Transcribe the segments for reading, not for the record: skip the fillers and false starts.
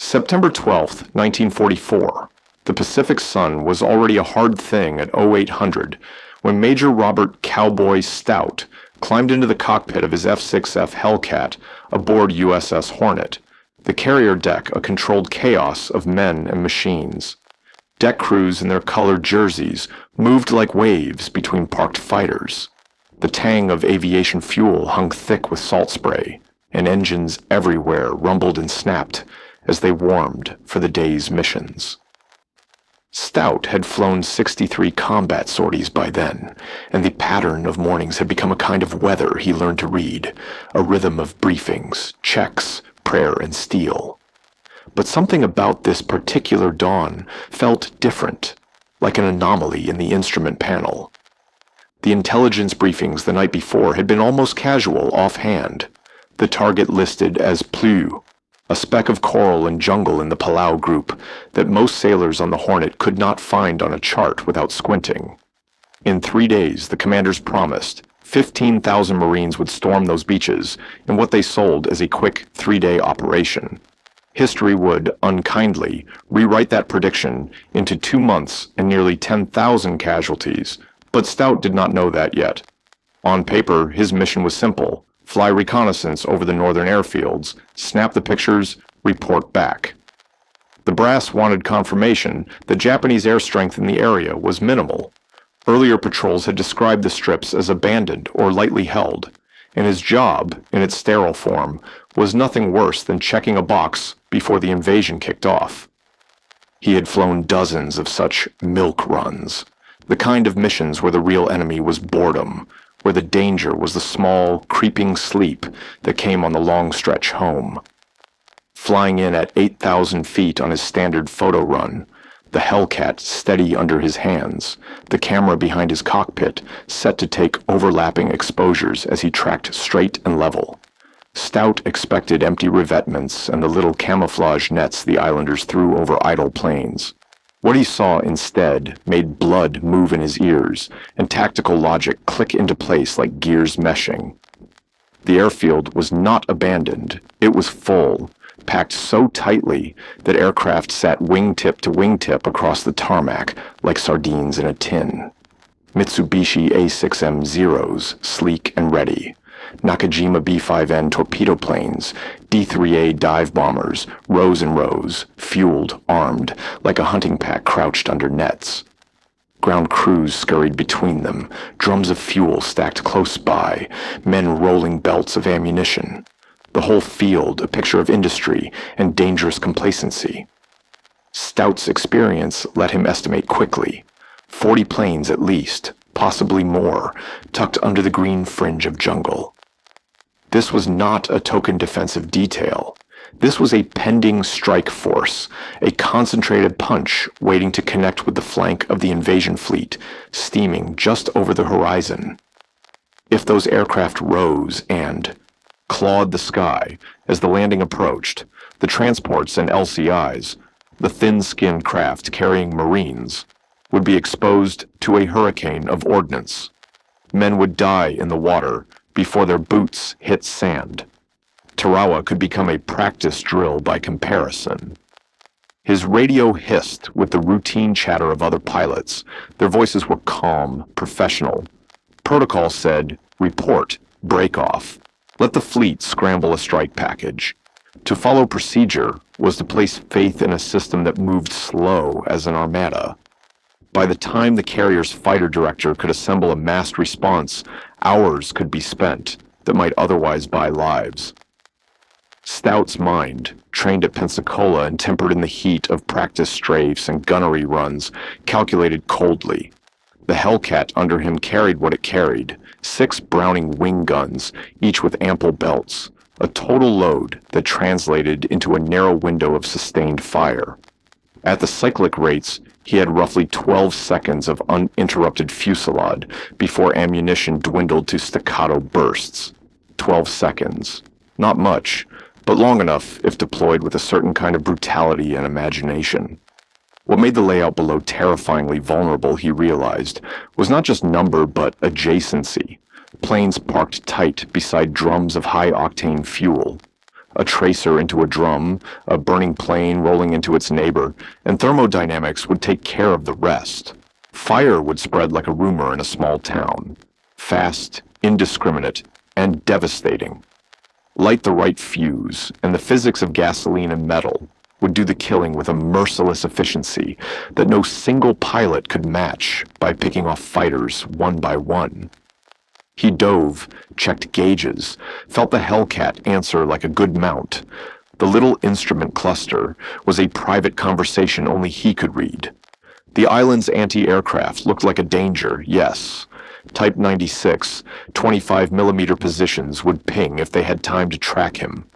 September 12, 1944. The Pacific sun was already a hard thing at 0800 when Major Robert Cowboy Stout climbed into the cockpit of his F-6F Hellcat aboard USS Hornet, the carrier deck a controlled chaos of men and machines. Deck crews in their colored jerseys moved like waves between parked fighters. The tang of aviation fuel hung thick with salt spray, and engines everywhere rumbled and snapped as they warmed for the day's missions. Stout had flown 63 combat sorties by then, and the pattern of mornings had become a kind of weather he learned to read, a rhythm of briefings, checks, prayer, and steel. But something about this particular dawn felt different, like an anomaly in the instrument panel. The intelligence briefings the night before had been almost casual, offhand. The target listed as Plu, a speck of coral and jungle in the Palau group that most sailors on the Hornet could not find on a chart without squinting. In 3 days, the commanders promised 15,000 Marines would storm those beaches in what they sold as a quick 3-day operation. History would, unkindly, rewrite that prediction into 2 months and nearly 10,000 casualties, but Stout did not know that yet. On paper, his mission was simple: fly reconnaissance over the northern airfields, snap the pictures, report back. The brass wanted confirmation that Japanese air strength in the area was minimal. Earlier patrols had described the strips as abandoned or lightly held, and his job, in its sterile form, was nothing worse than checking a box before the invasion kicked off. He had flown dozens of such milk runs, the kind of missions where the real enemy was boredom, where the danger was the small, creeping sleep that came on the long stretch home. Flying in at 8,000 feet on his standard photo run, the Hellcat steady under his hands, the camera behind his cockpit set to take overlapping exposures as he tracked straight and level. Stout expected empty revetments and the little camouflage nets the islanders threw over idle planes. What he saw instead made blood move in his ears and tactical logic click into place like gears meshing. The airfield was not abandoned, it was full, packed so tightly that aircraft sat wingtip to wingtip across the tarmac like sardines in a tin. Mitsubishi A6M Zeros, sleek and ready. Nakajima B-5N torpedo planes, D-3A dive bombers, rows and rows, fueled, armed, like a hunting pack crouched under nets. Ground crews scurried between them, drums of fuel stacked close by, men rolling belts of ammunition. The whole field a picture of industry and dangerous complacency. Stout's experience let him estimate quickly. 40 planes at least, possibly more, tucked under the green fringe of jungle. This was not a token defensive detail. This was a pending strike force, a concentrated punch waiting to connect with the flank of the invasion fleet, steaming just over the horizon. If those aircraft rose and clawed the sky as the landing approached, the transports and LCIs, the thin-skinned craft carrying Marines, would be exposed to a hurricane of ordnance. Men would die in the water before their boots hit sand. Tarawa could become a practice drill by comparison. His radio hissed with the routine chatter of other pilots. Their voices were calm, professional. Protocol said, report, break off. Let the fleet scramble a strike package. To follow procedure was to place faith in a system that moved slow as an armada. By the time the carrier's fighter director could assemble a massed response, hours could be spent that might otherwise buy lives. Stout's mind, trained at Pensacola and tempered in the heat of practice strafes and gunnery runs, calculated coldly. The Hellcat under him carried what it carried, 6 Browning wing guns, each with ample belts, a total load that translated into a narrow window of sustained fire. At the cyclic rates, he had roughly 12 seconds of uninterrupted fusillade before ammunition dwindled to staccato bursts. 12 seconds. Not much, but long enough if deployed with a certain kind of brutality and imagination. What made the layout below terrifyingly vulnerable, he realized, was not just number but adjacency. Planes parked tight beside drums of high-octane fuel. A tracer into a drum, a burning plane rolling into its neighbor, and thermodynamics would take care of the rest. Fire would spread like a rumor in a small town. Fast, indiscriminate, and devastating. Light the right fuse, and the physics of gasoline and metal would do the killing with a merciless efficiency that no single pilot could match by picking off fighters one by one. He dove, checked gauges, felt the Hellcat answer like a good mount. The little instrument cluster was a private conversation only he could read. The island's anti-aircraft looked like a danger, yes. Type 96, 25mm positions would ping if they had time to track him.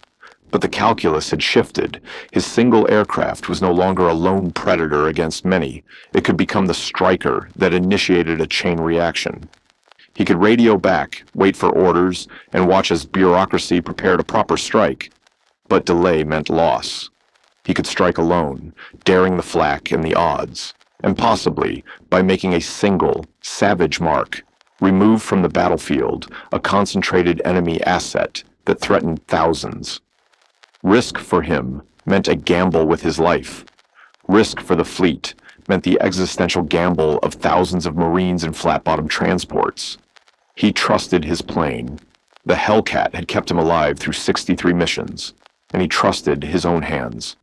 But the calculus had shifted. His single aircraft was no longer a lone predator against many. It could become the striker that initiated a chain reaction. He could radio back, wait for orders, and watch as bureaucracy prepared a proper strike. But delay meant loss. He could strike alone, daring the flak and the odds, and possibly, by making a single, savage mark, remove from the battlefield a concentrated enemy asset that threatened thousands. Risk for him meant a gamble with his life. Risk for the fleet meant the existential gamble of thousands of Marines and flat-bottom transports. He trusted his plane. The Hellcat had kept him alive through 63 missions, and he trusted his own hands.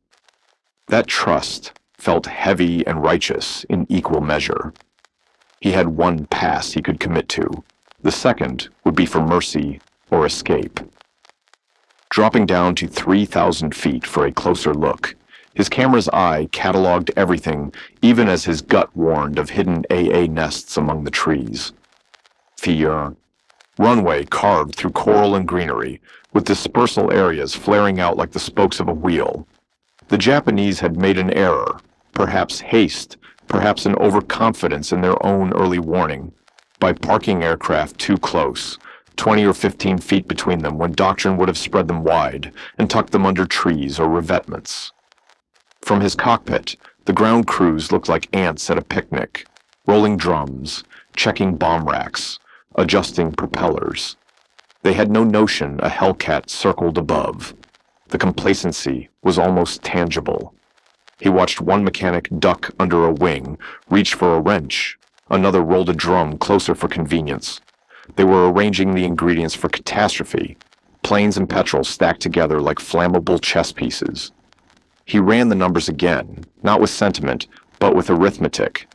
That trust felt heavy and righteous in equal measure. He had one pass he could commit to. The second would be for mercy or escape. Dropping down to 3,000 feet for a closer look, his camera's eye cataloged everything, even as his gut warned of hidden AA nests among the trees. Fear. Runway carved through coral and greenery, with dispersal areas flaring out like the spokes of a wheel. The Japanese had made an error, perhaps haste, perhaps an overconfidence in their own early warning, by parking aircraft too close, 20 or 15 feet between them when doctrine would have spread them wide and tucked them under trees or revetments. From his cockpit, the ground crews looked like ants at a picnic, rolling drums, checking bomb racks, adjusting propellers. They had no notion a Hellcat circled above. The complacency was almost tangible. He watched one mechanic duck under a wing, reach for a wrench. Another rolled a drum closer for convenience. They were arranging the ingredients for catastrophe, planes and petrol stacked together like flammable chess pieces. He ran the numbers again, not with sentiment, but with arithmetic.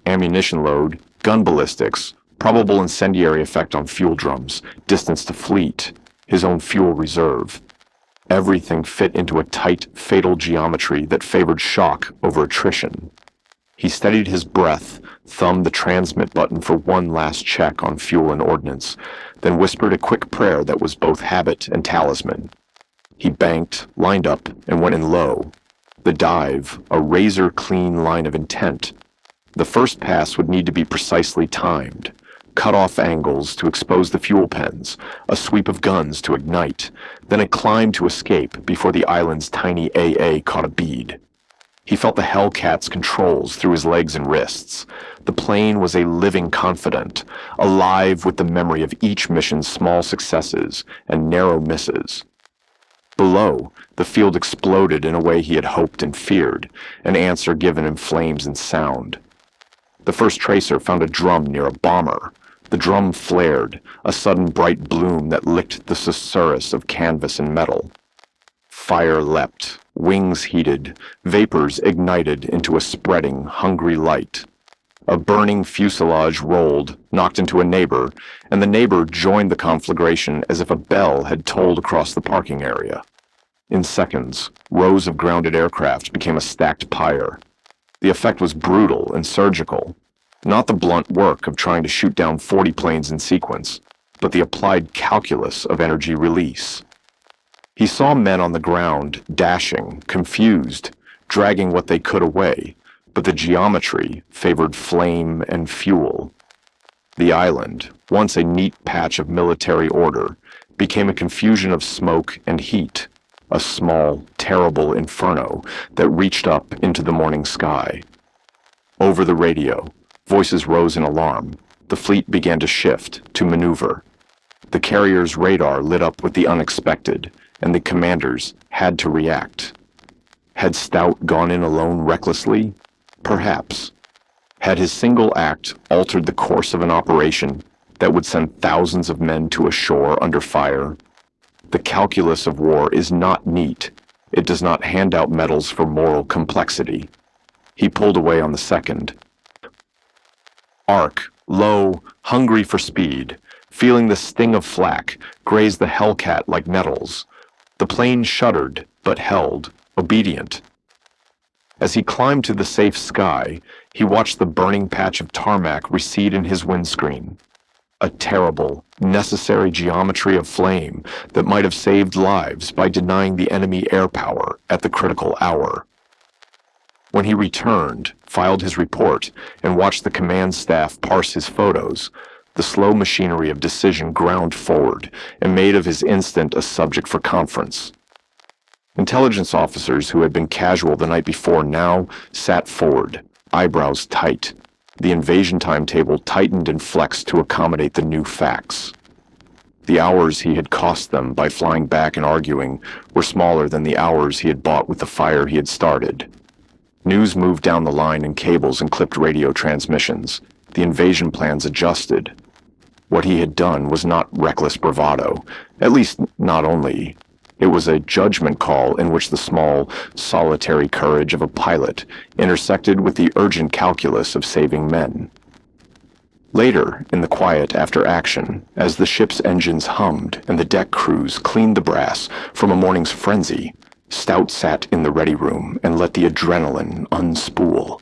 Ammunition load, gun ballistics, probable incendiary effect on fuel drums, distance to fleet, his own fuel reserve. Everything fit into a tight, fatal geometry that favored shock over attrition. He steadied his breath, thumbed the transmit button for one last check on fuel and ordnance, then whispered a quick prayer that was both habit and talisman. He banked, lined up, and went in low. The dive, a razor-clean line of intent. The first pass would need to be precisely timed. Cut-off angles to expose the fuel pens, a sweep of guns to ignite, then a climb to escape before the island's tiny AA caught a bead. He felt the Hellcat's controls through his legs and wrists. The plane was a living confidant, alive with the memory of each mission's small successes and narrow misses. Below, the field exploded in a way he had hoped and feared, an answer given in flames and sound. The first tracer found a drum near a bomber. The drum flared, a sudden bright bloom that licked the susurrus of canvas and metal. Fire leapt, wings heated, vapors ignited into a spreading, hungry light. A burning fuselage rolled, knocked into a neighbor, and the neighbor joined the conflagration as if a bell had tolled across the parking area. In seconds, rows of grounded aircraft became a stacked pyre. The effect was brutal and surgical. Not the blunt work of trying to shoot down 40 planes in sequence, but the applied calculus of energy release. He saw men on the ground, dashing, confused, dragging what they could away, but the geometry favored flame and fuel. The island, once a neat patch of military order, became a confusion of smoke and heat, a small, terrible inferno that reached up into the morning sky. Over the radio, voices rose in alarm. The fleet began to shift, to maneuver. The carrier's radar lit up with the unexpected. and the commanders had to react. Had Stout gone in alone recklessly? Perhaps. Had his single act altered the course of an operation that would send thousands of men to a shore under fire? The calculus of war is not neat. It does not hand out medals for moral complexity. He pulled away on the second. Arc, low, hungry for speed, feeling the sting of flak, grazed the Hellcat like nettles. The plane shuddered, but held, obedient. As he climbed to the safe sky, he watched the burning patch of tarmac recede in his windscreen. A terrible, necessary geometry of flame that might have saved lives by denying the enemy air power at the critical hour. When he returned, filed his report, and watched the command staff parse his photos, the slow machinery of decision ground forward and made of his instant a subject for conference. Intelligence officers who had been casual the night before now sat forward, eyebrows tight. The invasion timetable tightened and flexed to accommodate the new facts. The hours he had cost them by flying back and arguing were smaller than the hours he had bought with the fire he had started. News moved down the line in cables and clipped radio transmissions. The invasion plans adjusted. What he had done was not reckless bravado, at least not only. It was a judgment call in which the small, solitary courage of a pilot intersected with the urgent calculus of saving men. Later, in the quiet after action, as the ship's engines hummed and the deck crews cleaned the brass from a morning's frenzy, Stout sat in the ready room and let the adrenaline unspool.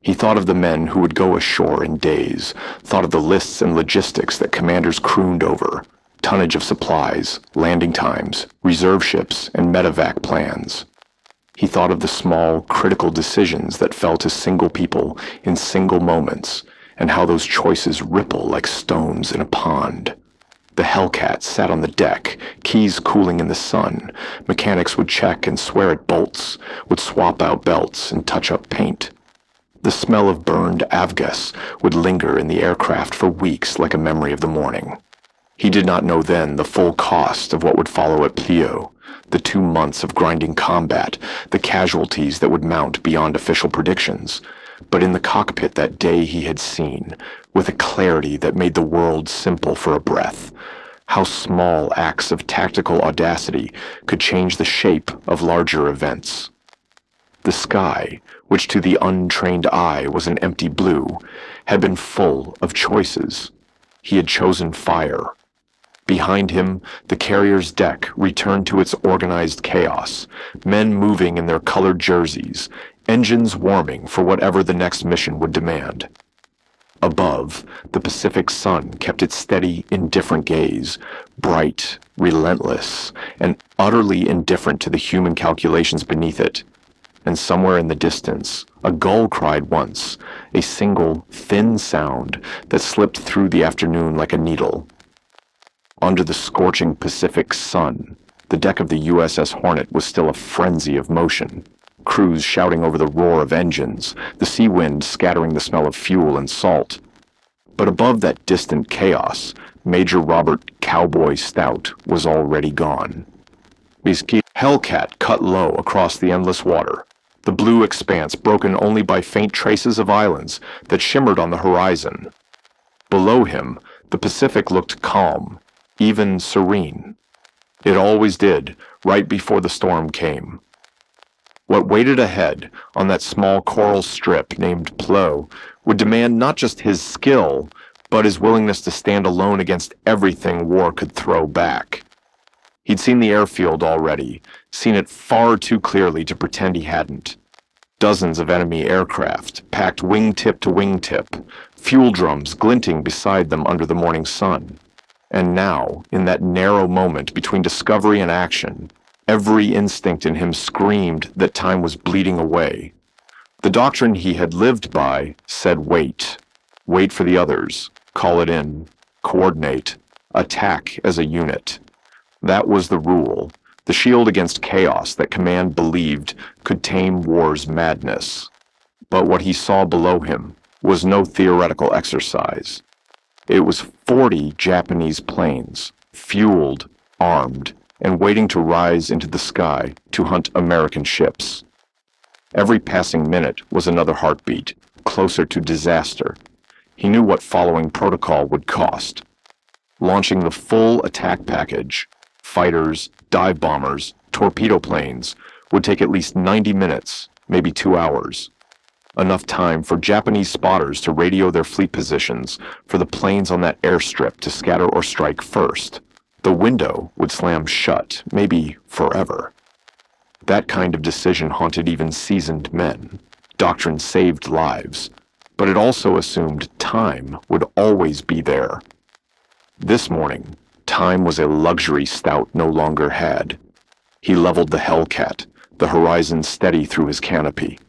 He thought of the men who would go ashore in days, thought of the lists and logistics that commanders crooned over, tonnage of supplies, landing times, reserve ships, and medevac plans. He thought of the small, critical decisions that fell to single people in single moments, and how those choices ripple like stones in a pond. The Hellcat sat on the deck, keys cooling in the sun. Mechanics would check and swear at bolts, would swap out belts and touch up paint. The smell of burned avgas would linger in the aircraft for weeks like a memory of the morning. He did not know then the full cost of what would follow at Plio, the 2 months of grinding combat, the casualties that would mount beyond official predictions. But in the cockpit that day he had seen, with a clarity that made the world simple for a breath, how small acts of tactical audacity could change the shape of larger events. The sky, which to the untrained eye was an empty blue, had been full of choices. He had chosen fire. Behind him, the carrier's deck returned to its organized chaos, men moving in their colored jerseys, engines warming for whatever the next mission would demand. Above, the Pacific sun kept its steady, indifferent gaze, bright, relentless, and utterly indifferent to the human calculations beneath it. And somewhere in the distance, a gull cried once, a single, thin sound that slipped through the afternoon like a needle. Under the scorching Pacific sun, the deck of the USS Hornet was still a frenzy of motion. Crews shouting over the roar of engines, the sea wind scattering the smell of fuel and salt. But above that distant chaos, Major Robert Cowboy Stout was already gone. His Hellcat cut low across the endless water, the blue expanse broken only by faint traces of islands that shimmered on the horizon. Below him, the Pacific looked calm, even serene. It always did, right before the storm came. What waited ahead on that small coral strip named Plo would demand not just his skill, but his willingness to stand alone against everything war could throw back. He'd seen the airfield already, seen it far too clearly to pretend he hadn't. Dozens of enemy aircraft, packed wingtip to wingtip, fuel drums glinting beside them under the morning sun. And now, in that narrow moment between discovery and action, every instinct in him screamed that time was bleeding away. The doctrine he had lived by said wait. Wait for the others. Call it in. Coordinate. Attack as a unit. That was the rule, the shield against chaos that command believed could tame war's madness. But what he saw below him was no theoretical exercise. It was 40 Japanese planes, fueled, armed, and waiting to rise into the sky to hunt American ships. Every passing minute was another heartbeat, closer to disaster. He knew what following protocol would cost. Launching the full attack package, fighters, dive bombers, torpedo planes, would take at least 90 minutes, maybe 2 hours. Enough time for Japanese spotters to radio their fleet positions, for the planes on that airstrip to scatter or strike first. The window would slam shut, maybe forever. That kind of decision haunted even seasoned men. Doctrine saved lives, but it also assumed time would always be there. This morning, time was a luxury Stout no longer had. He leveled the Hellcat, the horizon steady through his canopy.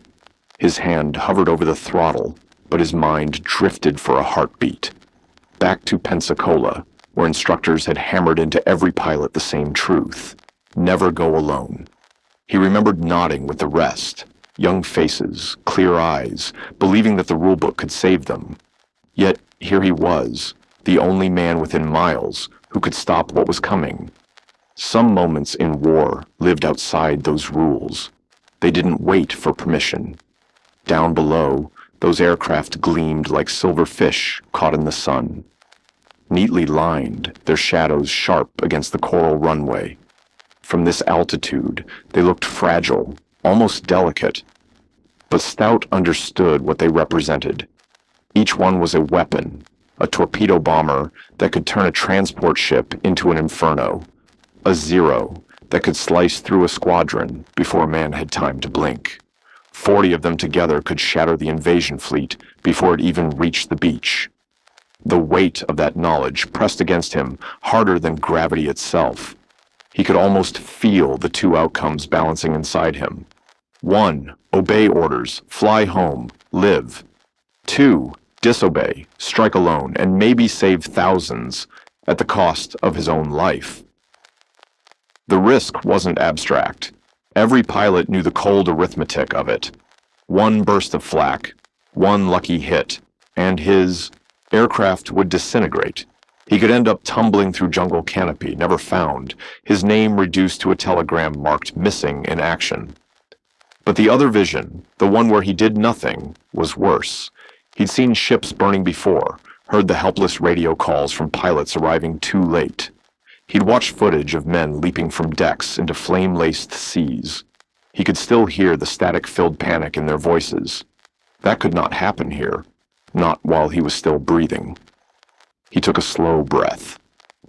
His hand hovered over the throttle, but his mind drifted for a heartbeat. Back to Pensacola, where instructors had hammered into every pilot the same truth: never go alone. He remembered nodding with the rest, young faces, clear eyes, believing that the rulebook could save them. Yet here he was, the only man within miles who could stop what was coming. Some moments in war lived outside those rules. They didn't wait for permission. Down below, those aircraft gleamed like silver fish caught in the sun. Neatly lined, their shadows sharp against the coral runway. From this altitude, they looked fragile, almost delicate. But Stout understood what they represented. Each one was a weapon, a torpedo bomber that could turn a transport ship into an inferno, a Zero that could slice through a squadron before a man had time to blink. 40 of them together could shatter the invasion fleet before it even reached the beach. The weight of that knowledge pressed against him harder than gravity itself. He could almost feel the two outcomes balancing inside him. 1, obey orders, fly home, live. 2, disobey, strike alone, and maybe save thousands at the cost of his own life. The risk wasn't abstract. Every pilot knew the cold arithmetic of it. One burst of flak, one lucky hit, and his aircraft would disintegrate. He could end up tumbling through jungle canopy, never found, his name reduced to a telegram marked missing in action. But the other vision, the one where he did nothing, was worse. He'd seen ships burning before, heard the helpless radio calls from pilots arriving too late. He'd watched footage of men leaping from decks into flame-laced seas. He could still hear the static-filled panic in their voices. That could not happen here, not while he was still breathing. He took a slow breath.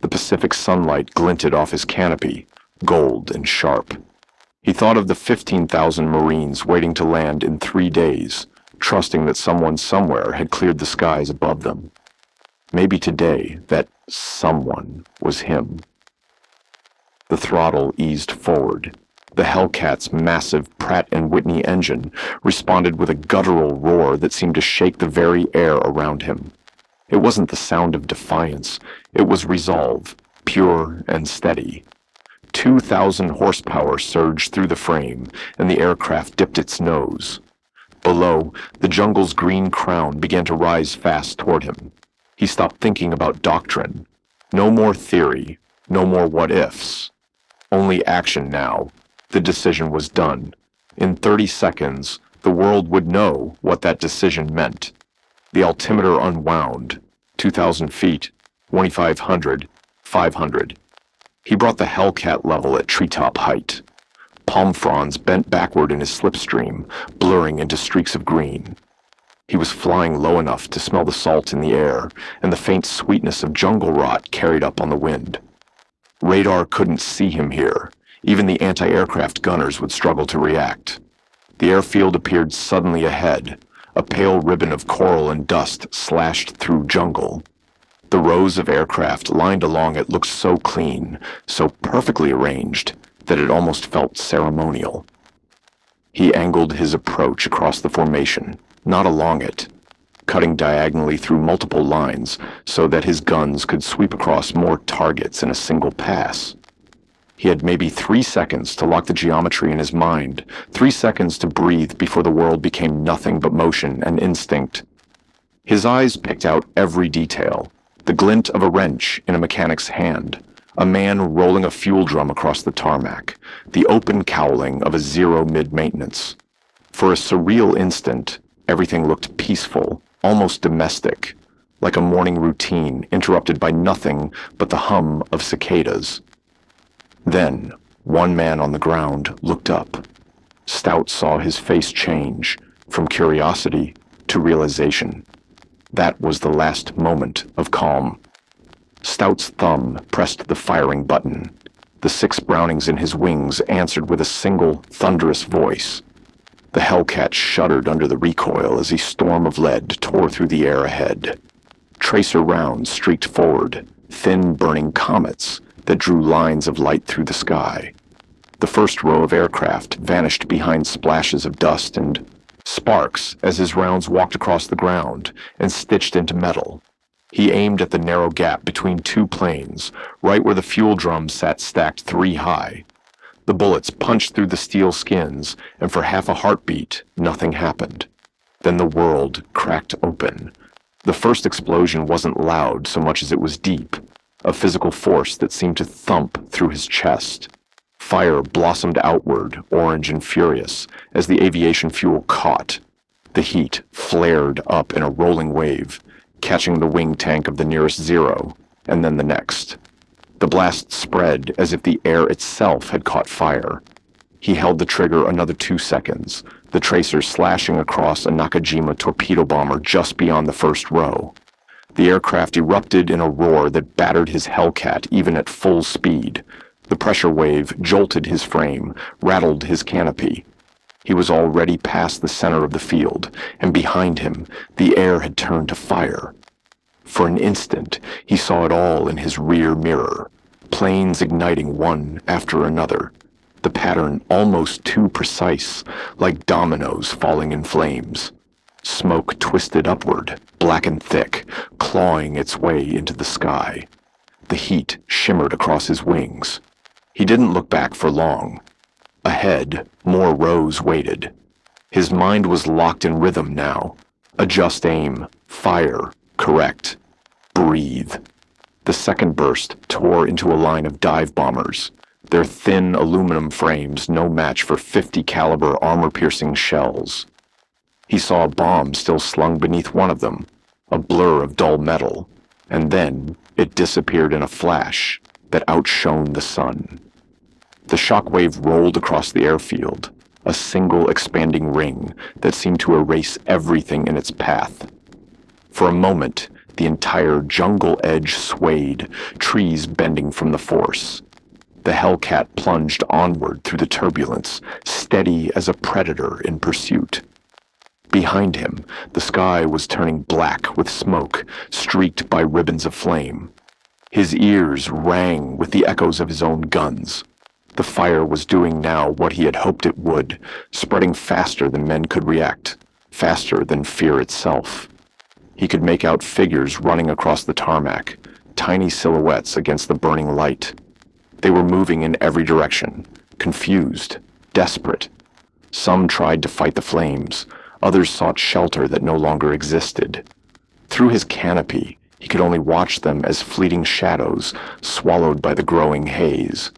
The Pacific sunlight glinted off his canopy, gold and sharp. He thought of the 15,000 Marines waiting to land in 3 days, trusting that someone somewhere had cleared the skies above them. Maybe today that someone was him. The throttle eased forward. The Hellcat's massive Pratt & Whitney engine responded with a guttural roar that seemed to shake the very air around him. It wasn't the sound of defiance. It was resolve, pure and steady. 2,000 horsepower surged through the frame, and the aircraft dipped its nose. Below, the jungle's green crown began to rise fast toward him. He stopped thinking about doctrine. No more theory, no more what-ifs. Only action now. The decision was done. In 30 seconds, the world would know what that decision meant. The altimeter unwound. 2,000 feet, 2,500, 500. He brought the Hellcat level at treetop height. Palm fronds bent backward in his slipstream, blurring into streaks of green. He was flying low enough to smell the salt in the air, and the faint sweetness of jungle rot carried up on the wind. Radar couldn't see him here. Even the anti-aircraft gunners would struggle to react. The airfield appeared suddenly ahead, a pale ribbon of coral and dust slashed through jungle. The rows of aircraft lined along it looked so clean, so perfectly arranged, that it almost felt ceremonial. He angled his approach across the formation, not along it, cutting diagonally through multiple lines so that his guns could sweep across more targets in a single pass. He had maybe 3 seconds to lock the geometry in his mind, 3 seconds to breathe before the world became nothing but motion and instinct. His eyes picked out every detail, the glint of a wrench in a mechanic's hand, A man rolling a fuel drum across the tarmac, the open cowling of a zero mid-maintenance. For a surreal instant, everything looked peaceful, almost domestic, like a morning routine interrupted by nothing but the hum of cicadas. Then, one man on the ground looked up. Stout saw his face change from curiosity to realization. That was the last moment of calm. Stout's thumb pressed the firing button. The 6 Brownings in his wings answered with a single, thunderous voice. The Hellcat shuddered under the recoil as a storm of lead tore through the air ahead. Tracer rounds streaked forward, thin burning comets that drew lines of light through the sky. The first row of aircraft vanished behind splashes of dust and sparks as his rounds walked across the ground and stitched into metal. He aimed at the narrow gap between 2 planes, right where the fuel drum sat stacked 3 high. The bullets punched through the steel skins, and for half a heartbeat, nothing happened. Then the world cracked open. The first explosion wasn't loud so much as it was deep, a physical force that seemed to thump through his chest. Fire blossomed outward, orange and furious, as the aviation fuel caught. The heat flared up in a rolling wave, catching the wing tank of the nearest Zero, and then the next. The blast spread as if the air itself had caught fire. He held the trigger another 2 seconds, the tracer slashing across a Nakajima torpedo bomber just beyond the first row. The aircraft erupted in a roar that battered his Hellcat even at full speed. The pressure wave jolted his frame, rattled his canopy. He was already past the center of the field, and behind him, the air had turned to fire. For an instant, he saw it all in his rear mirror, planes igniting one after another, the pattern almost too precise, like dominoes falling in flames. Smoke twisted upward, black and thick, clawing its way into the sky. The heat shimmered across his wings. He didn't look back for long. Ahead, more rows waited. His mind was locked in rhythm now. Adjust aim, fire, correct, breathe. The second burst tore into a line of dive bombers, their thin aluminum frames no match for 50 caliber armor-piercing shells. He saw a bomb still slung beneath one of them, a blur of dull metal, and then it disappeared in a flash that outshone the sun. The shockwave rolled across the airfield, a single expanding ring that seemed to erase everything in its path. For a moment, the entire jungle edge swayed, trees bending from the force. The Hellcat plunged onward through the turbulence, steady as a predator in pursuit. Behind him, the sky was turning black with smoke, streaked by ribbons of flame. His ears rang with the echoes of his own guns. The fire was doing now what he had hoped it would, spreading faster than men could react, faster than fear itself. He could make out figures running across the tarmac, tiny silhouettes against the burning light. They were moving in every direction, confused, desperate. Some tried to fight the flames, others sought shelter that no longer existed. Through his canopy, he could only watch them as fleeting shadows swallowed by the growing haze.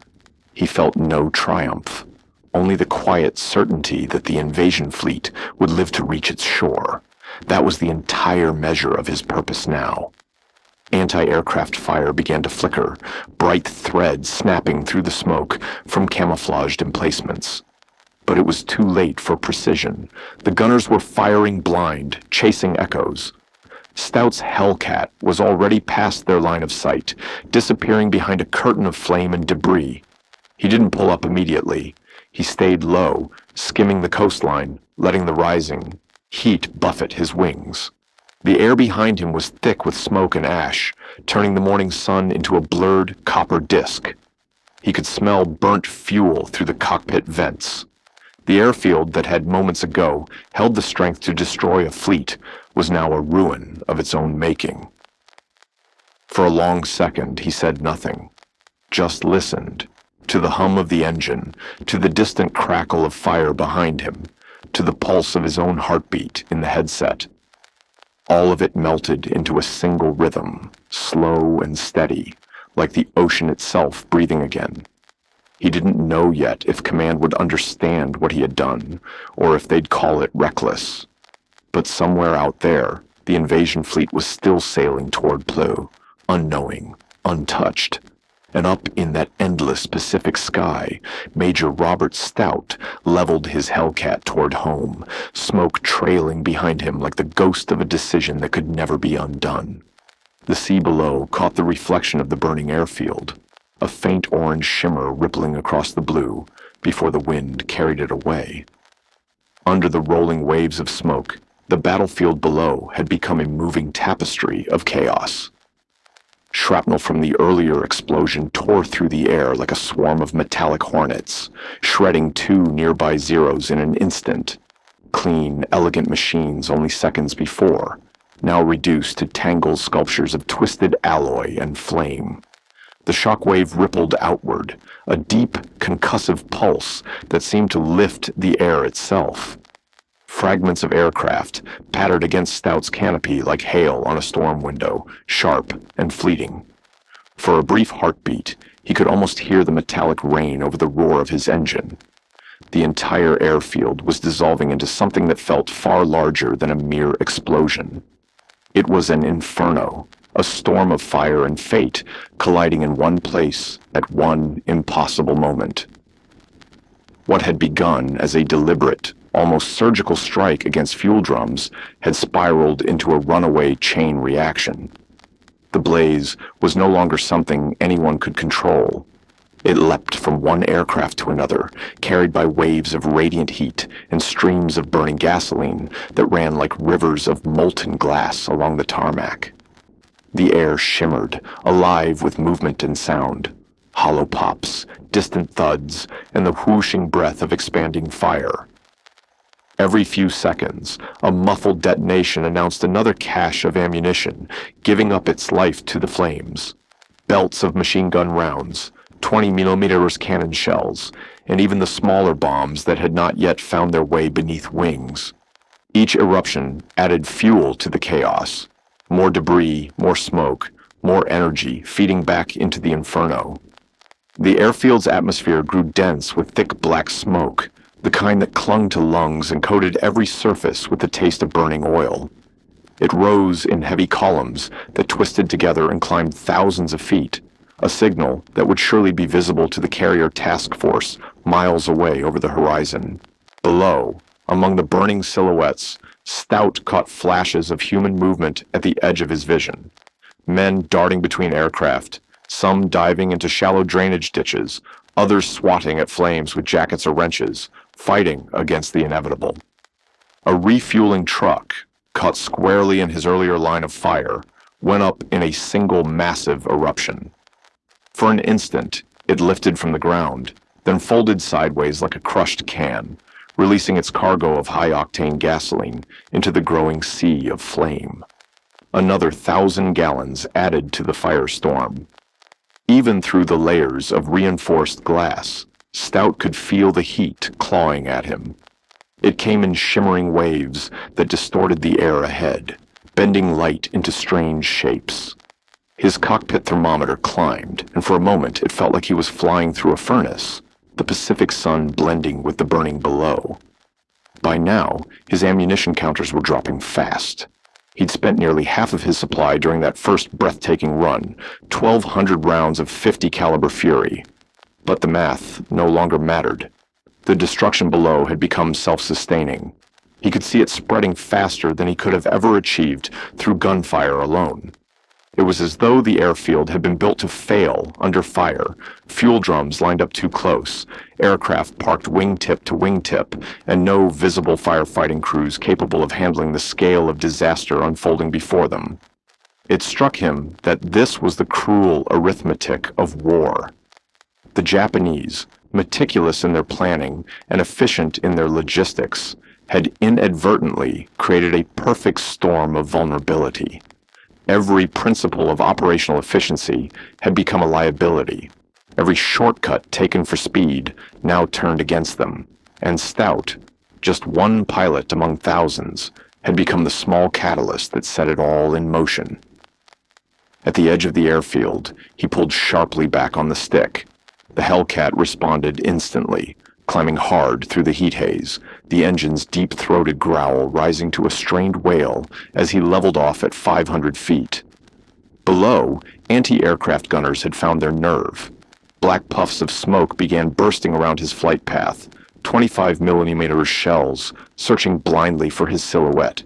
He felt no triumph, only the quiet certainty that the invasion fleet would live to reach its shore. That was the entire measure of his purpose now. Anti-aircraft fire began to flicker, bright threads snapping through the smoke from camouflaged emplacements. But it was too late for precision. The gunners were firing blind, chasing echoes. Stout's Hellcat was already past their line of sight, disappearing behind a curtain of flame and debris. He didn't pull up immediately. He stayed low, skimming the coastline, letting the rising heat buffet his wings. The air behind him was thick with smoke and ash, turning the morning sun into a blurred copper disk. He could smell burnt fuel through the cockpit vents. The airfield that had moments ago held the strength to destroy a fleet was now a ruin of its own making. For a long second he said nothing, just listened, to the hum of the engine, to the distant crackle of fire behind him, to the pulse of his own heartbeat in the headset. All of it melted into a single rhythm, slow and steady, like the ocean itself breathing again. He didn't know yet if Command would understand what he had done, or if they'd call it reckless. But somewhere out there, the invasion fleet was still sailing toward Plo, unknowing, untouched. And up in that endless Pacific sky, Major Robert Stout leveled his Hellcat toward home, smoke trailing behind him like the ghost of a decision that could never be undone. The sea below caught the reflection of the burning airfield, a faint orange shimmer rippling across the blue before the wind carried it away. Under the rolling waves of smoke, the battlefield below had become a moving tapestry of chaos. Shrapnel from the earlier explosion tore through the air like a swarm of metallic hornets, shredding two nearby Zeros in an instant. Clean, elegant machines only seconds before, now reduced to tangled sculptures of twisted alloy and flame. The shockwave rippled outward, a deep, concussive pulse that seemed to lift the air itself. Fragments of aircraft pattered against Stout's canopy like hail on a storm window, sharp and fleeting. For a brief heartbeat, he could almost hear the metallic rain over the roar of his engine. The entire airfield was dissolving into something that felt far larger than a mere explosion. It was an inferno, a storm of fire and fate colliding in one place at one impossible moment. What had begun as a deliberate, almost surgical strike against fuel drums had spiraled into a runaway chain reaction. The blaze was no longer something anyone could control. It leapt from one aircraft to another, carried by waves of radiant heat and streams of burning gasoline that ran like rivers of molten glass along the tarmac. The air shimmered, alive with movement and sound. Hollow pops, distant thuds, and the whooshing breath of expanding fire. Every few seconds, a muffled detonation announced another cache of ammunition, giving up its life to the flames. Belts of machine gun rounds, 20mm cannon shells, and even the smaller bombs that had not yet found their way beneath wings. Each eruption added fuel to the chaos. More debris, more smoke, more energy feeding back into the inferno. The airfield's atmosphere grew dense with thick black smoke, the kind that clung to lungs and coated every surface with the taste of burning oil. It rose in heavy columns that twisted together and climbed thousands of feet, a signal that would surely be visible to the carrier task force miles away over the horizon. Below, among the burning silhouettes, Stout caught flashes of human movement at the edge of his vision. Men darting between aircraft, some diving into shallow drainage ditches, others swatting at flames with jackets or wrenches, fighting against the inevitable. A refueling truck, caught squarely in his earlier line of fire, went up in a single massive eruption. For an instant, it lifted from the ground, then folded sideways like a crushed can, releasing its cargo of high-octane gasoline into the growing sea of flame. Another 1,000 gallons added to the firestorm. Even through the layers of reinforced glass, Stout could feel the heat clawing at him. It came in shimmering waves that distorted the air ahead, bending light into strange shapes. His cockpit thermometer climbed, and for a moment it felt like he was flying through a furnace, the Pacific sun blending with the burning below. By now, his ammunition counters were dropping fast. He'd spent nearly half of his supply during that first breathtaking run, 1,200 rounds of .50 caliber Fury. But the math no longer mattered. The destruction below had become self-sustaining. He could see it spreading faster than he could have ever achieved through gunfire alone. It was as though the airfield had been built to fail under fire, fuel drums lined up too close, aircraft parked wingtip to wingtip, and no visible firefighting crews capable of handling the scale of disaster unfolding before them. It struck him that this was the cruel arithmetic of war. The Japanese, meticulous in their planning and efficient in their logistics, had inadvertently created a perfect storm of vulnerability. Every principle of operational efficiency had become a liability. Every shortcut taken for speed now turned against them, and Stout, just one pilot among thousands, had become the small catalyst that set it all in motion. At the edge of the airfield, he pulled sharply back on the stick. The Hellcat responded instantly, climbing hard through the heat haze, the engine's deep-throated growl rising to a strained wail as he leveled off at 500 feet. Below, anti-aircraft gunners had found their nerve. Black puffs of smoke began bursting around his flight path, 25mm shells searching blindly for his silhouette.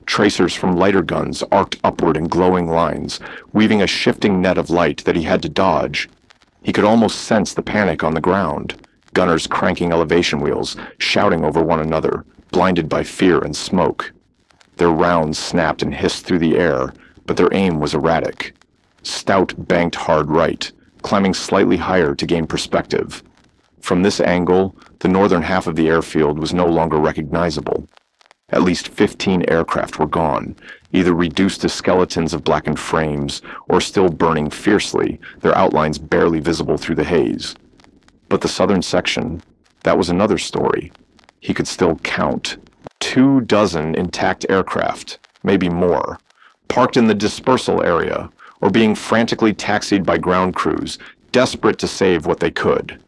Tracers from lighter guns arced upward in glowing lines, weaving a shifting net of light that he had to dodge. He could almost sense the panic on the ground, gunners cranking elevation wheels, shouting over one another, blinded by fear and smoke. Their rounds snapped and hissed through the air, but their aim was erratic. Stout banked hard right, climbing slightly higher to gain perspective. From this angle, the northern half of the airfield was no longer recognizable. At least 15 aircraft were gone, either reduced to skeletons of blackened frames or still burning fiercely, their outlines barely visible through the haze. But the southern section, that was another story. He could still count 24 intact aircraft, maybe more, parked in the dispersal area or being frantically taxied by ground crews, desperate to save what they could.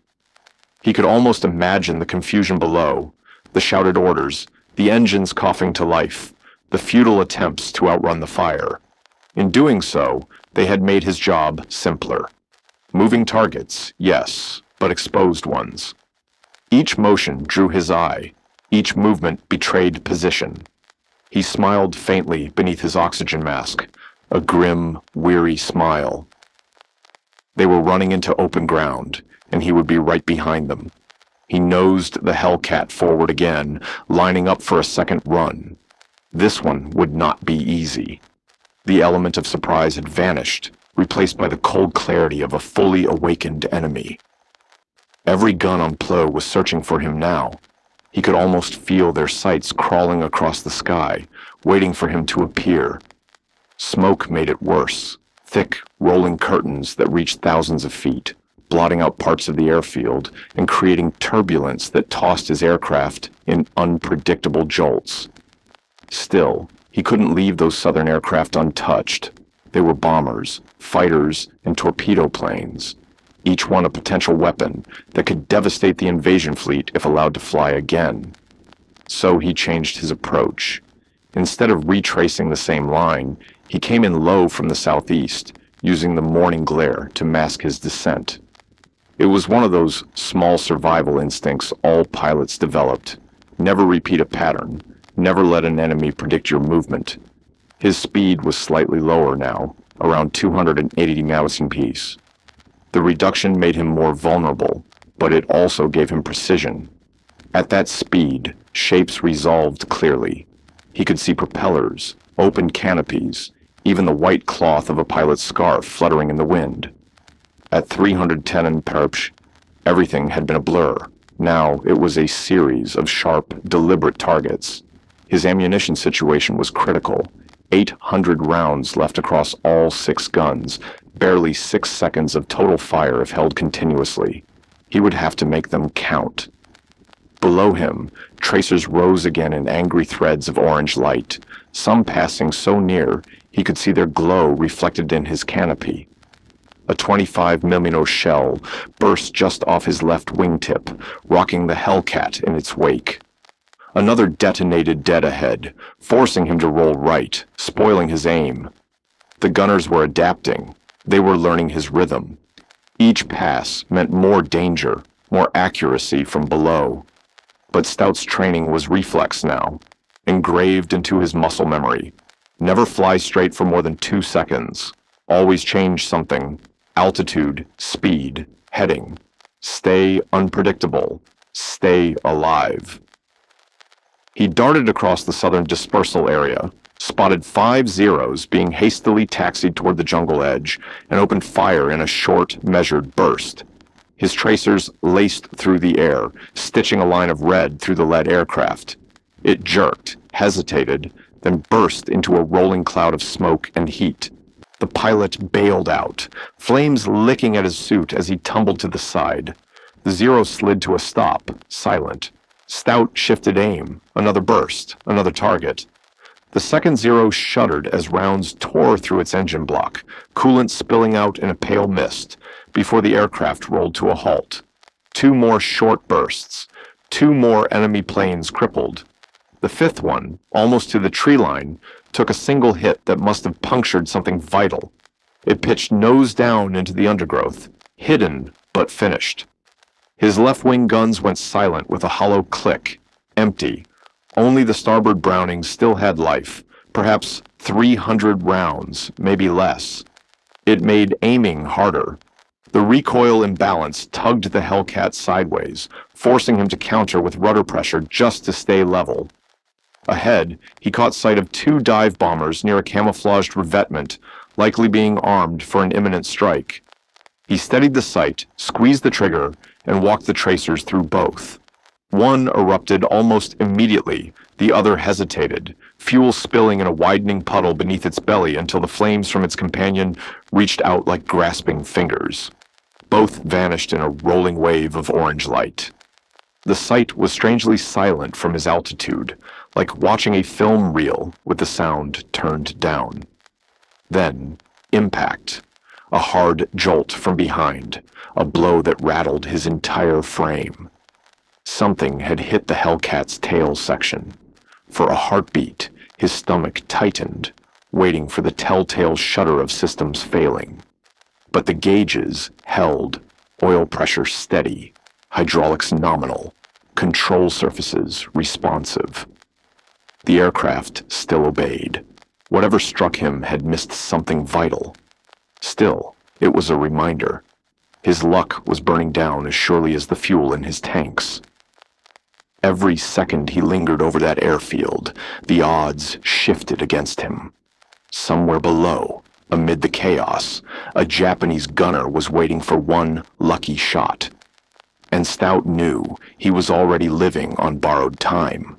He could almost imagine the confusion below, the shouted orders, the engines coughing to life, the futile attempts to outrun the fire. In doing so, they had made his job simpler. Moving targets, yes, but exposed ones. Each motion drew his eye, each movement betrayed position. He smiled faintly beneath his oxygen mask, a grim, weary smile. They were running into open ground, and he would be right behind them. He nosed the Hellcat forward again, lining up for a second run. This one would not be easy. The element of surprise had vanished, replaced by the cold clarity of a fully awakened enemy. Every gun on Plo was searching for him now. He could almost feel their sights crawling across the sky, waiting for him to appear. Smoke made it worse, thick, rolling curtains that reached thousands of feet, blotting out parts of the airfield and creating turbulence that tossed his aircraft in unpredictable jolts. Still, he couldn't leave those southern aircraft untouched. They were bombers, fighters, and torpedo planes, each one a potential weapon that could devastate the invasion fleet if allowed to fly again. So he changed his approach. Instead of retracing the same line, he came in low from the southeast, using the morning glare to mask his descent. It was one of those small survival instincts all pilots developed. Never repeat a pattern. Never let an enemy predict your movement. His speed was slightly lower now, around 280 miles an hour. The reduction made him more vulnerable, but it also gave him precision. At that speed, shapes resolved clearly. He could see propellers, open canopies, even the white cloth of a pilot's scarf fluttering in the wind. At 310 in perch, everything had been a blur. Now it was a series of sharp, deliberate targets. His ammunition situation was critical. 800 rounds left across all 6 guns, barely 6 seconds of total fire if held continuously. He would have to make them count. Below him, tracers rose again in angry threads of orange light, some passing so near he could see their glow reflected in his canopy. A 25mm shell burst just off his left wingtip, rocking the Hellcat in its wake. Another detonated dead ahead, forcing him to roll right, spoiling his aim. The gunners were adapting. They were learning his rhythm. Each pass meant more danger, more accuracy from below. But Stout's training was reflex now, engraved into his muscle memory. Never fly straight for more than 2 seconds. Always change something. Altitude, speed, heading. Stay unpredictable. Stay alive. He darted across the southern dispersal area, spotted 5 Zeros being hastily taxied toward the jungle edge, and opened fire in a short, measured burst. His tracers laced through the air, stitching a line of red through the lead aircraft. It jerked, hesitated, then burst into a rolling cloud of smoke and heat. The pilot bailed out, flames licking at his suit as he tumbled to the side. The Zero slid to a stop, silent. Stout shifted aim, another burst, another target. The second Zero shuddered as rounds tore through its engine block, coolant spilling out in a pale mist, before the aircraft rolled to a halt. Two more short bursts. Two more enemy planes crippled. The fifth one, almost to the tree line, took a single hit that must have punctured something vital. It pitched nose down into the undergrowth, hidden but finished. His left-wing guns went silent with a hollow click, empty. Only the starboard Brownings still had life, perhaps 300 rounds, maybe less. It made aiming harder. The recoil imbalance tugged the Hellcat sideways, forcing him to counter with rudder pressure just to stay level. Ahead, he caught sight of two dive bombers near a camouflaged revetment, likely being armed for an imminent strike. He steadied the sight, squeezed the trigger, and walked the tracers through both. One erupted almost immediately, the other hesitated, fuel spilling in a widening puddle beneath its belly until the flames from its companion reached out like grasping fingers. Both vanished in a rolling wave of orange light. The sight was strangely silent from his altitude, like watching a film reel with the sound turned down. Then, impact. A hard jolt from behind, a blow that rattled his entire frame. Something had hit the Hellcat's tail section. For a heartbeat, his stomach tightened, waiting for the telltale shudder of systems failing. But the gauges held, oil pressure steady, hydraulics nominal, control surfaces responsive. The aircraft still obeyed. Whatever struck him had missed something vital. Still, it was a reminder. His luck was burning down as surely as the fuel in his tanks. Every second he lingered over that airfield, the odds shifted against him. Somewhere below, amid the chaos, a Japanese gunner was waiting for one lucky shot. And Stout knew he was already living on borrowed time.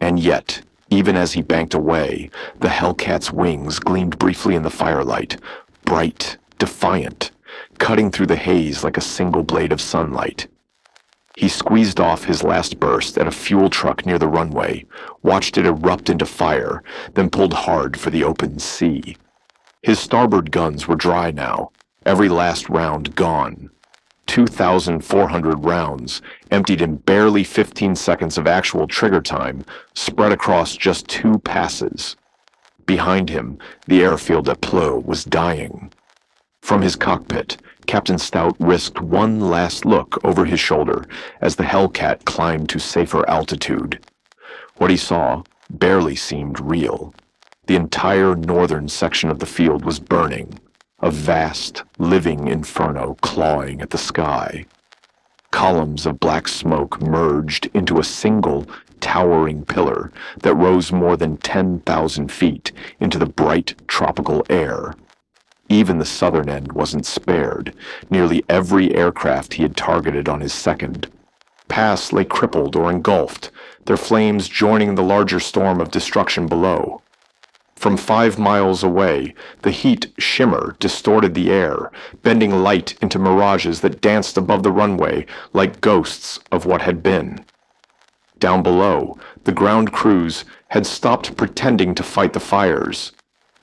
And yet, even as he banked away, the Hellcat's wings gleamed briefly in the firelight, bright, defiant, cutting through the haze like a single blade of sunlight. He squeezed off his last burst at a fuel truck near the runway, watched it erupt into fire, then pulled hard for the open sea. His starboard guns were dry now, every last round gone. 2,400 rounds, emptied in barely 15 seconds of actual trigger time, spread across just 2 passes. Behind him, the airfield at Plo was dying. From his cockpit, Captain Stout risked one last look over his shoulder as the Hellcat climbed to safer altitude. What he saw barely seemed real. The entire northern section of the field was burning, a vast, living inferno clawing at the sky. Columns of black smoke merged into a single, towering pillar that rose more than 10,000 feet into the bright tropical air. Even the southern end wasn't spared, nearly every aircraft he had targeted on his second. Pass lay crippled or engulfed, their flames joining the larger storm of destruction below. From 5 miles away, the heat shimmer distorted the air, bending light into mirages that danced above the runway like ghosts of what had been. Down below, the ground crews had stopped pretending to fight the fires.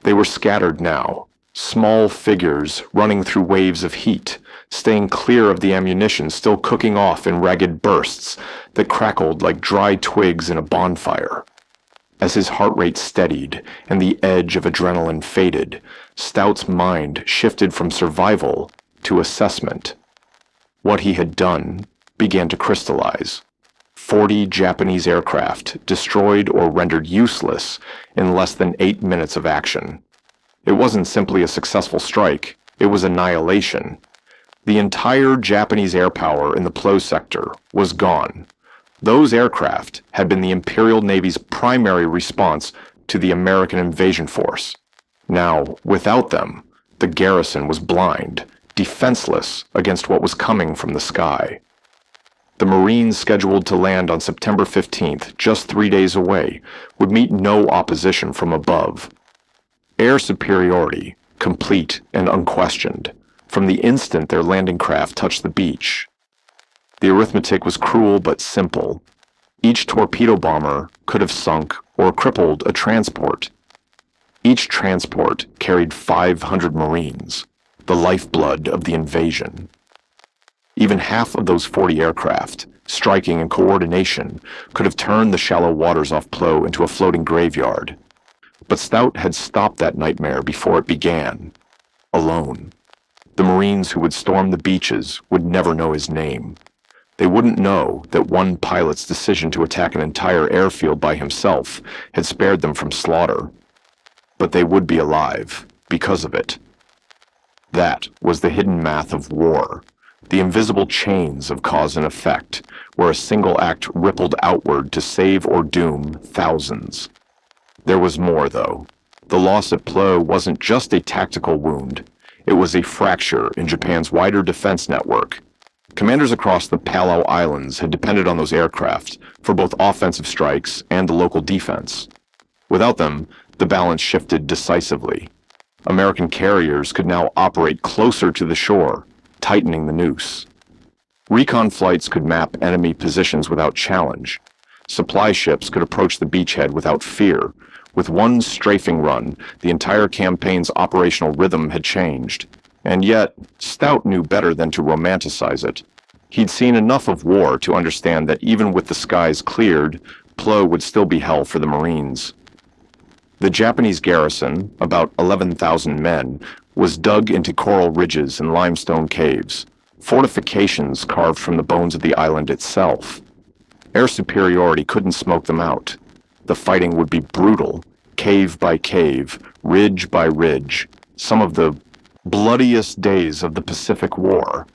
They were scattered now, small figures running through waves of heat, staying clear of the ammunition still cooking off in ragged bursts that crackled like dry twigs in a bonfire. As his heart rate steadied and the edge of adrenaline faded, Stout's mind shifted from survival to assessment. What he had done began to crystallize. 40 Japanese aircraft destroyed or rendered useless in less than 8 minutes of action. It wasn't simply a successful strike, it was annihilation. The entire Japanese air power in the Plo sector was gone. Those aircraft had been the Imperial Navy's primary response to the American invasion force. Now, without them, the garrison was blind, defenseless against what was coming from the sky. The Marines scheduled to land on September 15th, just 3 days away, would meet no opposition from above. Air superiority, complete and unquestioned, from the instant their landing craft touched the beach. The arithmetic was cruel but simple. Each torpedo bomber could have sunk or crippled a transport. Each transport carried 500 Marines, the lifeblood of the invasion. Even half of those 40 aircraft, striking in coordination, could have turned the shallow waters off Plo into a floating graveyard. But Stout had stopped that nightmare before it began, alone. The Marines who would storm the beaches would never know his name. They wouldn't know that one pilot's decision to attack an entire airfield by himself had spared them from slaughter. But they would be alive because of it. That was the hidden math of war, the invisible chains of cause and effect, where a single act rippled outward to save or doom thousands. There was more, though. The loss at Plo wasn't just a tactical wound. It was a fracture in Japan's wider defense network. Commanders across the Palau Islands had depended on those aircraft for both offensive strikes and the local defense. Without them, the balance shifted decisively. American carriers could now operate closer to the shore, tightening the noose. Recon flights could map enemy positions without challenge. Supply ships could approach the beachhead without fear. With one strafing run, the entire campaign's operational rhythm had changed. And yet, Stout knew better than to romanticize it. He'd seen enough of war to understand that even with the skies cleared, Plo would still be hell for the Marines. The Japanese garrison, about 11,000 men, was dug into coral ridges and limestone caves, fortifications carved from the bones of the island itself. Air superiority couldn't smoke them out. The fighting would be brutal, cave by cave, ridge by ridge, some of the bloodiest days of the Pacific War.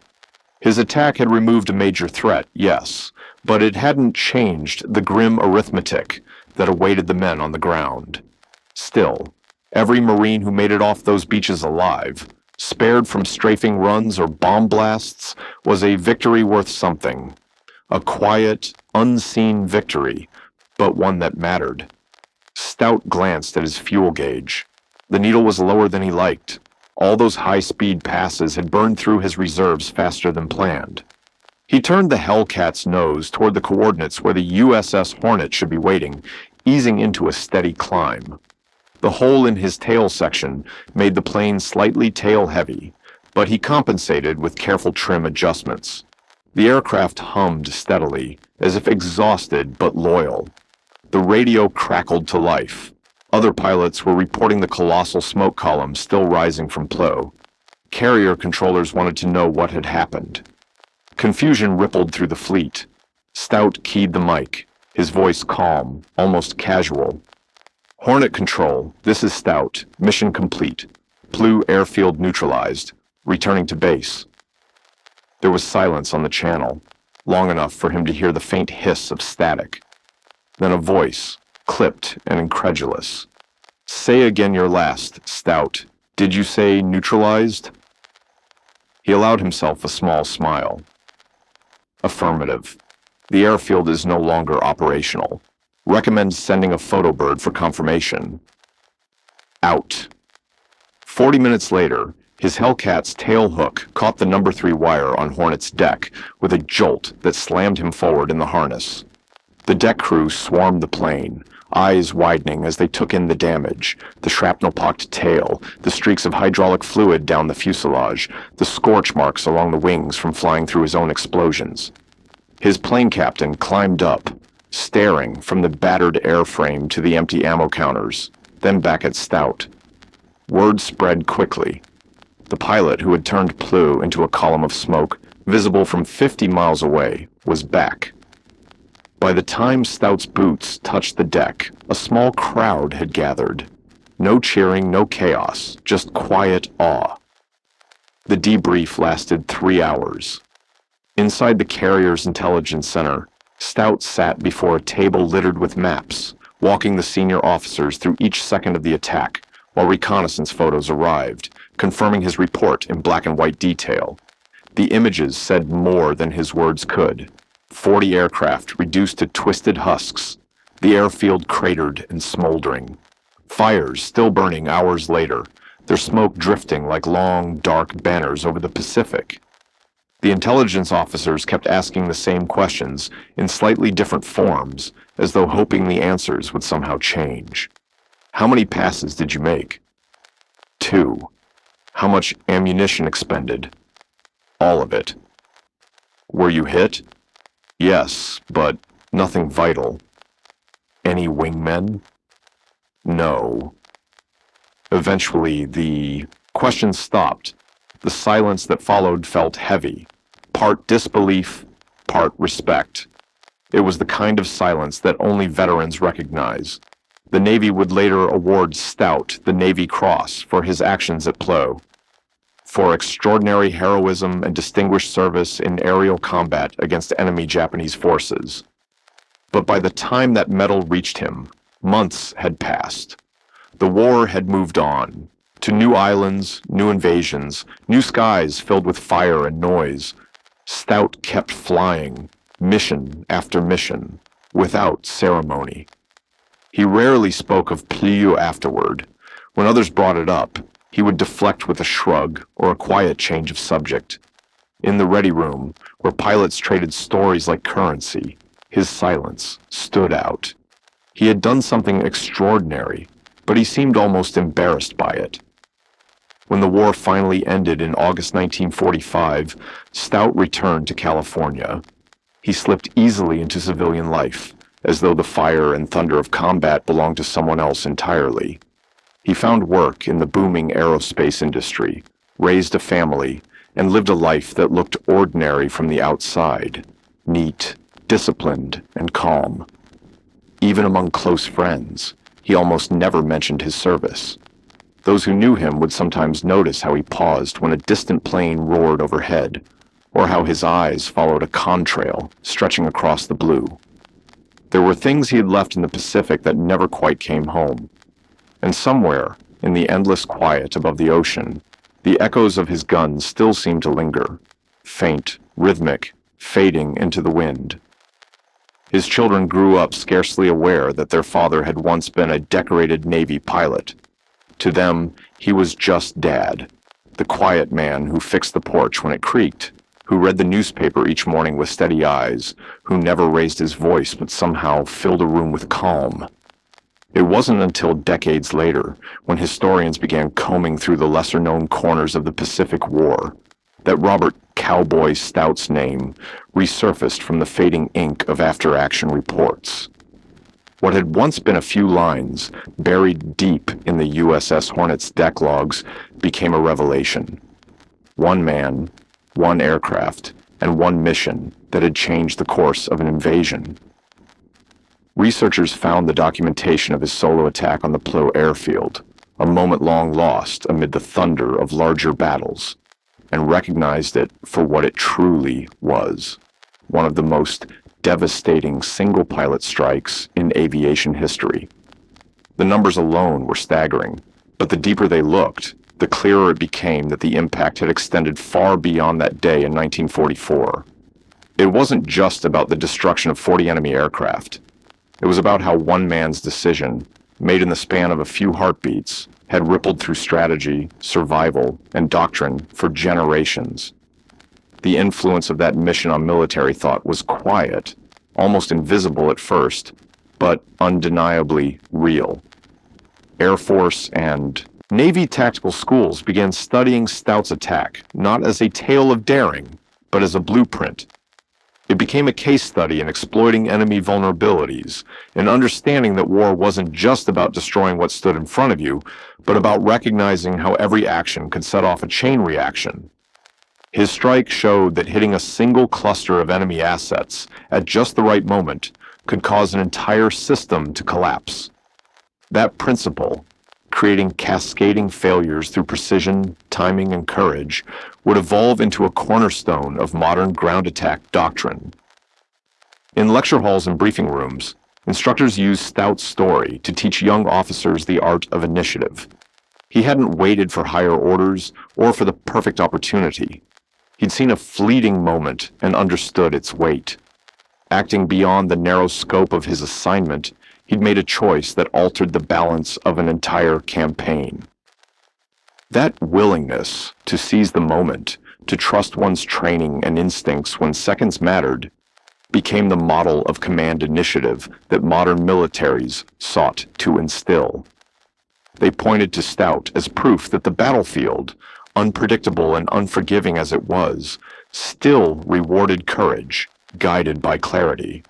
His attack had removed a major threat, yes, but it hadn't changed the grim arithmetic that awaited the men on the ground. Still, every Marine who made it off those beaches alive, spared from strafing runs or bomb blasts, was a victory worth something. A quiet, unseen victory, but one that mattered. Stout glanced at his fuel gauge. The needle was lower than he liked. All those high-speed passes had burned through his reserves faster than planned. He turned the Hellcat's nose toward the coordinates where the USS Hornet should be waiting, easing into a steady climb. The hole in his tail section made the plane slightly tail-heavy, but he compensated with careful trim adjustments. The aircraft hummed steadily, as if exhausted but loyal. The radio crackled to life. Other pilots were reporting the colossal smoke column still rising from Plo. Carrier controllers wanted to know what had happened. Confusion rippled through the fleet. Stout keyed the mic, his voice calm, almost casual. Hornet Control, this is Stout. Mission complete. Plo airfield neutralized. Returning to base. There was silence on the channel, long enough for him to hear the faint hiss of static. Then a voice, clipped and incredulous. Say again your last, Stout. Did you say neutralized? He allowed himself a small smile. Affirmative. The airfield is no longer operational. Recommend sending a photo bird for confirmation. Out. 40 minutes later, his Hellcat's tail hook caught the number 3 wire on Hornet's deck with a jolt that slammed him forward in the harness. The deck crew swarmed the plane, eyes widening as they took in the damage, the shrapnel-pocked tail, the streaks of hydraulic fluid down the fuselage, the scorch marks along the wings from flying through his own explosions. His plane captain climbed up, staring from the battered airframe to the empty ammo counters, then back at Stout. Word spread quickly. The pilot who had turned Plo into a column of smoke, visible from 50 miles away, was back. By the time Stout's boots touched the deck, a small crowd had gathered. No cheering, no chaos, just quiet awe. The debrief lasted 3 hours. Inside the carrier's intelligence center, Stout sat before a table littered with maps, walking the senior officers through each second of the attack, while reconnaissance photos arrived, confirming his report in black and white detail. The images said more than his words could. 40 aircraft reduced to twisted husks, the airfield cratered and smoldering. Fires still burning hours later, their smoke drifting like long, dark banners over the Pacific. The intelligence officers kept asking the same questions in slightly different forms, as though hoping the answers would somehow change. How many passes did you make? 2. How much ammunition expended? All of it. Were you hit? Yes, but nothing vital. Any wingmen? No. Eventually, the questions stopped. The silence that followed felt heavy, part disbelief, part respect. It was the kind of silence that only veterans recognize. The Navy would later award Stout the Navy Cross for his actions at Plo, for extraordinary heroism and distinguished service in aerial combat against enemy Japanese forces. But by the time that medal reached him, months had passed. The war had moved on, to new islands, new invasions, new skies filled with fire and noise. Stout kept flying, mission after mission, without ceremony. He rarely spoke of Plo afterward. When others brought it up, he would deflect with a shrug or a quiet change of subject. In the ready room, where pilots traded stories like currency, his silence stood out. He had done something extraordinary, but he seemed almost embarrassed by it. When the war finally ended in August 1945, Stout returned to California. He slipped easily into civilian life, as though the fire and thunder of combat belonged to someone else entirely. He found work in the booming aerospace industry, raised a family, and lived a life that looked ordinary from the outside, neat, disciplined, and calm. Even among close friends, he almost never mentioned his service. Those who knew him would sometimes notice how he paused when a distant plane roared overhead, or how his eyes followed a contrail stretching across the blue. There were things he had left in the Pacific that never quite came home. And somewhere, in the endless quiet above the ocean, the echoes of his guns still seemed to linger, faint, rhythmic, fading into the wind. His children grew up scarcely aware that their father had once been a decorated Navy pilot. To them, he was just Dad, the quiet man who fixed the porch when it creaked, who read the newspaper each morning with steady eyes, who never raised his voice but somehow filled a room with calm. It wasn't until decades later, when historians began combing through the lesser-known corners of the Pacific War, that Robert "Cowboy" Stout's name resurfaced from the fading ink of after-action reports. What had once been a few lines, buried deep in the USS Hornet's deck logs, became a revelation. One man, one aircraft, and one mission that had changed the course of an invasion. Researchers found the documentation of his solo attack on the Plo airfield, a moment long lost amid the thunder of larger battles, and recognized it for what it truly was, one of the most devastating single-pilot strikes in aviation history. The numbers alone were staggering, but the deeper they looked, the clearer it became that the impact had extended far beyond that day in 1944. It wasn't just about the destruction of 40 enemy aircraft. It was about how one man's decision, made in the span of a few heartbeats, had rippled through strategy, survival, and doctrine for generations. The influence of that mission on military thought was quiet, almost invisible at first, but undeniably real. Air Force and Navy tactical schools began studying Stout's attack, not as a tale of daring, but as a blueprint. It became a case study in exploiting enemy vulnerabilities, in understanding that war wasn't just about destroying what stood in front of you, but about recognizing how every action could set off a chain reaction. His strike showed that hitting a single cluster of enemy assets at just the right moment could cause an entire system to collapse. That principle, creating cascading failures through precision, timing, and courage, would evolve into a cornerstone of modern ground attack doctrine. In lecture halls and briefing rooms, instructors used Stout's story to teach young officers the art of initiative. He hadn't waited for higher orders or for the perfect opportunity. He'd seen a fleeting moment and understood its weight. Acting beyond the narrow scope of his assignment, he'd made a choice that altered the balance of an entire campaign. That willingness to seize the moment to trust one's training and instincts when seconds mattered, became the model of command initiative that modern militaries sought to instill. They pointed to Stout as proof that the battlefield, unpredictable and unforgiving as it was, still rewarded courage, guided by clarity.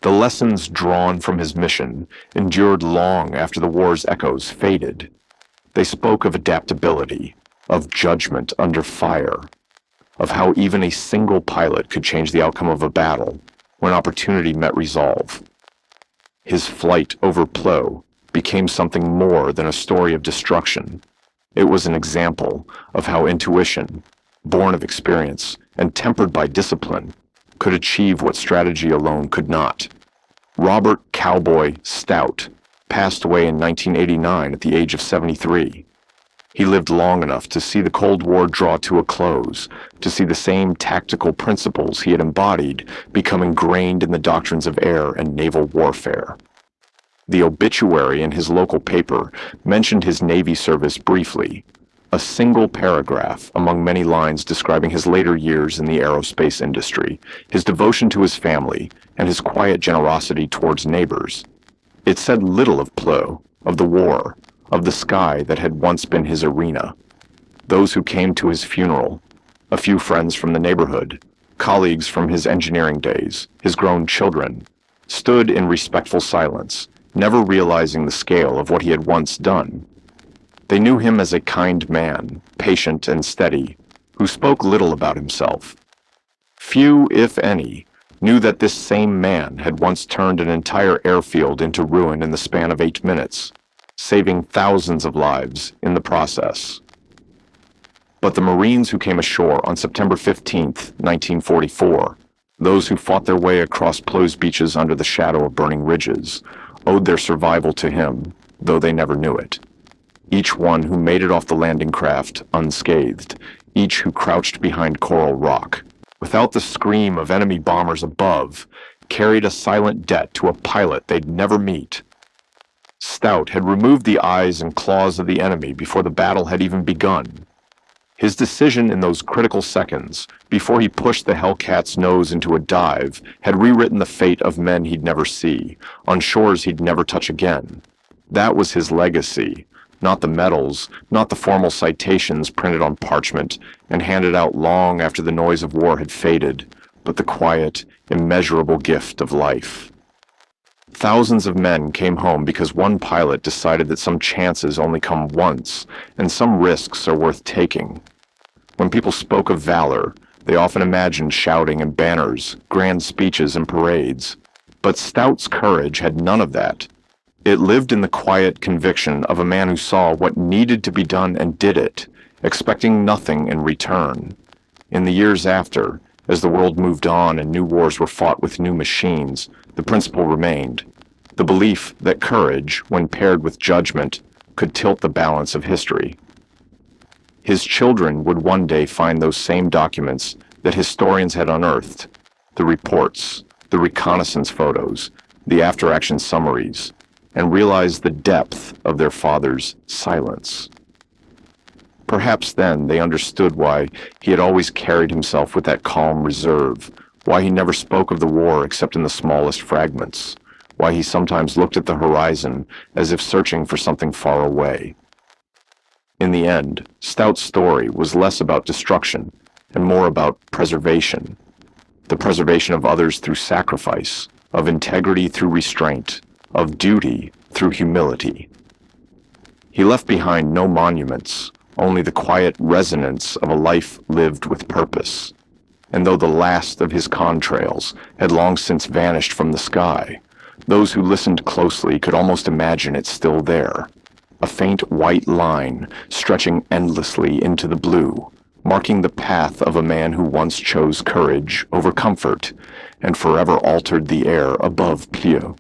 The lessons drawn from his mission endured long after the war's echoes faded. They spoke of adaptability, of judgment under fire, of how even a single pilot could change the outcome of a battle when opportunity met resolve. His flight over Plo became something more than a story of destruction. It was an example of how intuition, born of experience and tempered by discipline, could achieve what strategy alone could not. Robert "Cowboy" Stout passed away in 1989 at the age of 73. He lived long enough to see the Cold War draw to a close, to see the same tactical principles he had embodied become ingrained in the doctrines of air and naval warfare. The obituary in his local paper mentioned his Navy service briefly, a single paragraph among many lines describing his later years in the aerospace industry, his devotion to his family, and his quiet generosity towards neighbors. It said little of Plo, of the war, of the sky that had once been his arena. Those who came to his funeral, a few friends from the neighborhood, colleagues from his engineering days, his grown children, stood in respectful silence, never realizing the scale of what he had once done. They knew him as a kind man, patient and steady, who spoke little about himself. Few, if any, knew that this same man had once turned an entire airfield into ruin in the span of 8 minutes, saving thousands of lives in the process. But the Marines who came ashore on September 15, 1944, those who fought their way across Plo's beaches under the shadow of burning ridges, owed their survival to him, though they never knew it. Each one who made it off the landing craft unscathed, each who crouched behind Coral Rock, without the scream of enemy bombers above, carried a silent debt to a pilot they'd never meet. Stout had removed the eyes and claws of the enemy before the battle had even begun. His decision in those critical seconds, before he pushed the Hellcat's nose into a dive, had rewritten the fate of men he'd never see, on shores he'd never touch again. That was his legacy. Not the medals, not the formal citations printed on parchment and handed out long after the noise of war had faded, but the quiet, immeasurable gift of life. Thousands of men came home because one pilot decided that some chances only come once, and some risks are worth taking. When people spoke of valor, they often imagined shouting and banners, grand speeches and parades. But Stout's courage had none of that. It lived in the quiet conviction of a man who saw what needed to be done and did it, expecting nothing in return. In the years after, as the world moved on and new wars were fought with new machines, the principle remained: the belief that courage, when paired with judgment, could tilt the balance of history. His children would one day find those same documents that historians had unearthed, the reports, the reconnaissance photos, the after-action summaries, and realize the depth of their father's silence. Perhaps then they understood why he had always carried himself with that calm reserve, why he never spoke of the war except in the smallest fragments, why he sometimes looked at the horizon as if searching for something far away. In the end, Stout's story was less about destruction and more about preservation, the preservation of others through sacrifice, of integrity through restraint, of duty through humility. He left behind no monuments, only the quiet resonance of a life lived with purpose. And though the last of his contrails had long since vanished from the sky, those who listened closely could almost imagine it still there, a faint white line stretching endlessly into the blue, marking the path of a man who once chose courage over comfort and forever altered the air above Plo.